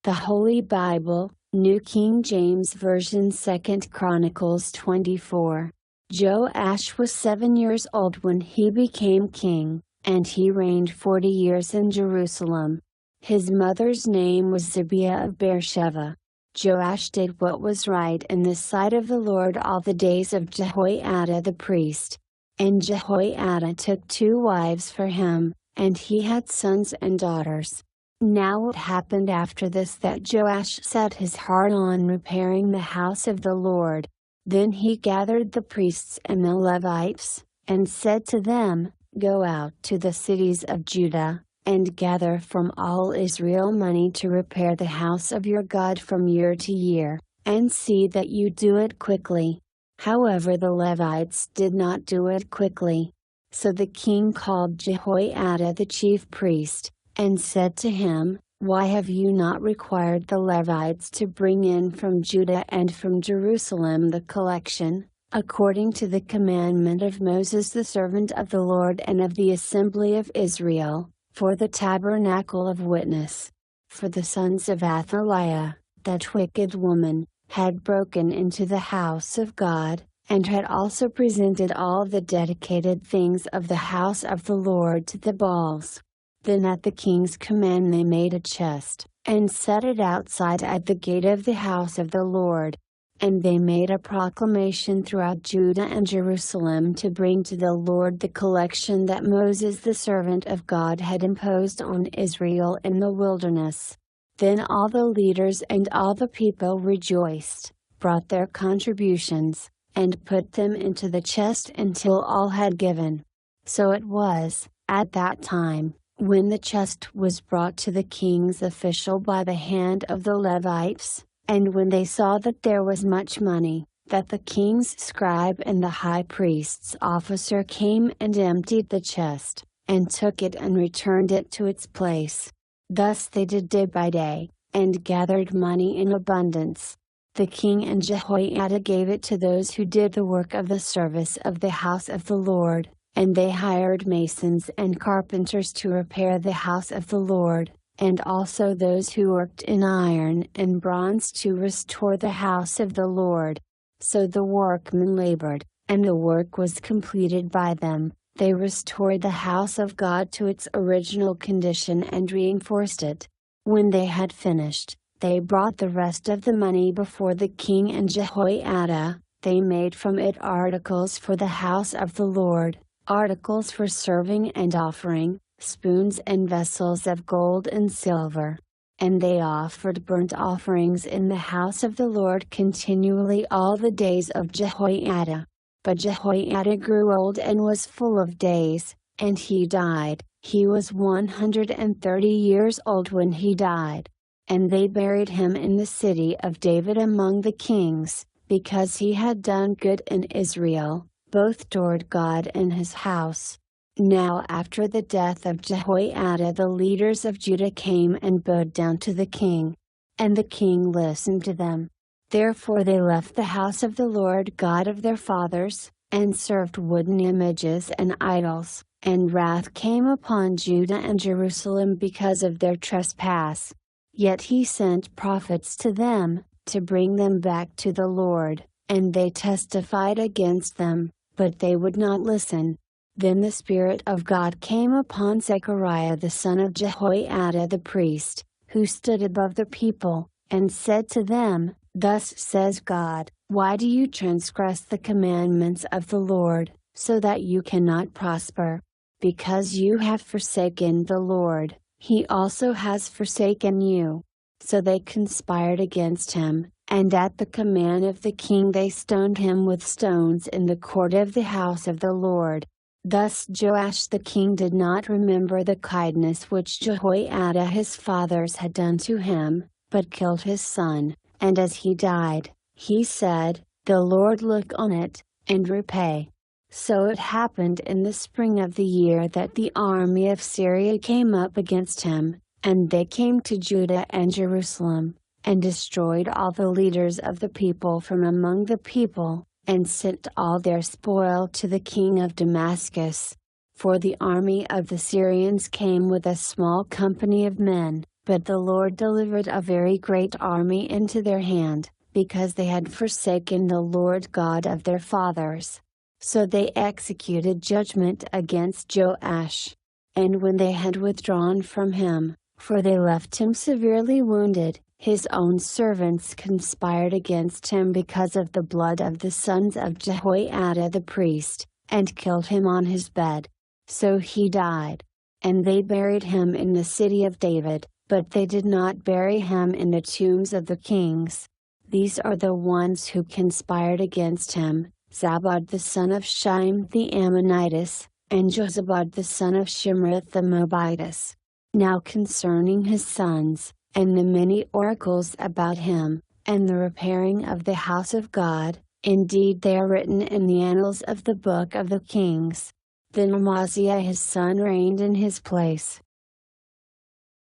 The Holy Bible, New King James Version, 2 Chronicles 24. Joash was 7 years old when he became king, and he reigned 40 years in Jerusalem. His mother's name was Zibiah of Beersheba. Joash did what was right in the sight of the Lord all the days of Jehoiada the priest. And Jehoiada took 2 wives for him, and he had sons and daughters. Now it happened after this that Joash set his heart on repairing the house of the Lord. Then he gathered the priests and the Levites, and said to them, "Go out to the cities of Judah, and gather from all Israel money to repair the house of your God from year to year, and see that you do it quickly." However, the Levites did not do it quickly. So the king called Jehoiada the chief priest, and said to him, "Why have you not required the Levites to bring in from Judah and from Jerusalem the collection, according to the commandment of Moses the servant of the Lord and of the assembly of Israel, for the tabernacle of witness?" For the sons of Athaliah, that wicked woman, had broken into the house of God, and had also presented all the dedicated things of the house of the Lord to the Baals. Then at the king's command they made a chest, and set it outside at the gate of the house of the Lord. And they made a proclamation throughout Judah and Jerusalem to bring to the Lord the collection that Moses the servant of God had imposed on Israel in the wilderness. Then all the leaders and all the people rejoiced, brought their contributions, and put them into the chest until all had given. So it was, at that time, when the chest was brought to the king's official by the hand of the Levites, and when they saw that there was much money, that the king's scribe and the high priest's officer came and emptied the chest, and took it and returned it to its place. Thus they did day by day, and gathered money in abundance. The king and Jehoiada gave it to those who did the work of the service of the house of the Lord, and they hired masons and carpenters to repair the house of the Lord, and also those who worked in iron and bronze to restore the house of the Lord. So the workmen labored, and the work was completed by them. They restored the house of God to its original condition and reinforced it. When they had finished, they brought the rest of the money before the king and Jehoiada. They made from it articles for the house of the Lord, articles for serving and offering, spoons and vessels of gold and silver. And they offered burnt offerings in the house of the Lord continually all the days of Jehoiada. But Jehoiada grew old and was full of days, and he died. He was 130 years old when he died. And they buried him in the city of David among the kings, because he had done good in Israel, both toward God and his house. Now after the death of Jehoiada the leaders of Judah came and bowed down to the king. And the king listened to them. Therefore they left the house of the Lord God of their fathers, and served wooden images and idols, and wrath came upon Judah and Jerusalem because of their trespass. Yet he sent prophets to them, to bring them back to the Lord, and they testified against them, but they would not listen. Then the Spirit of God came upon Zechariah the son of Jehoiada the priest, who stood above the people, and said to them, "Thus says God, why do you transgress the commandments of the Lord, so that you cannot prosper? Because you have forsaken the Lord, He also has forsaken you." So they conspired against him, and at the command of the king they stoned him with stones in the court of the house of the Lord. Thus Joash the king did not remember the kindness which Jehoiada his fathers had done to him, but killed his son, and as he died, he said, "The Lord look on it, and repay." So it happened in the spring of the year that the army of Syria came up against him, and they came to Judah and Jerusalem, and destroyed all the leaders of the people from among the people, and sent all their spoil to the king of Damascus. For the army of the Syrians came with a small company of men, But the Lord delivered a very great army into their hand, because they had forsaken the Lord God of their fathers. So they executed judgment against Joash. And when they had withdrawn from him, for they left him severely wounded, his own servants conspired against him because of the blood of the sons of Jehoiada the priest, and killed him on his bed. So he died. And they buried him in the city of David, but they did not bury him in the tombs of the kings. These are the ones who conspired against him: Zabad the son of Shaim the Ammonitess, and Jozabad the son of Shimrith the Moabitess. Now concerning his sons, and the many oracles about him, and the repairing of the house of God, indeed they are written in the annals of the book of the kings. Then Amaziah his son reigned in his place,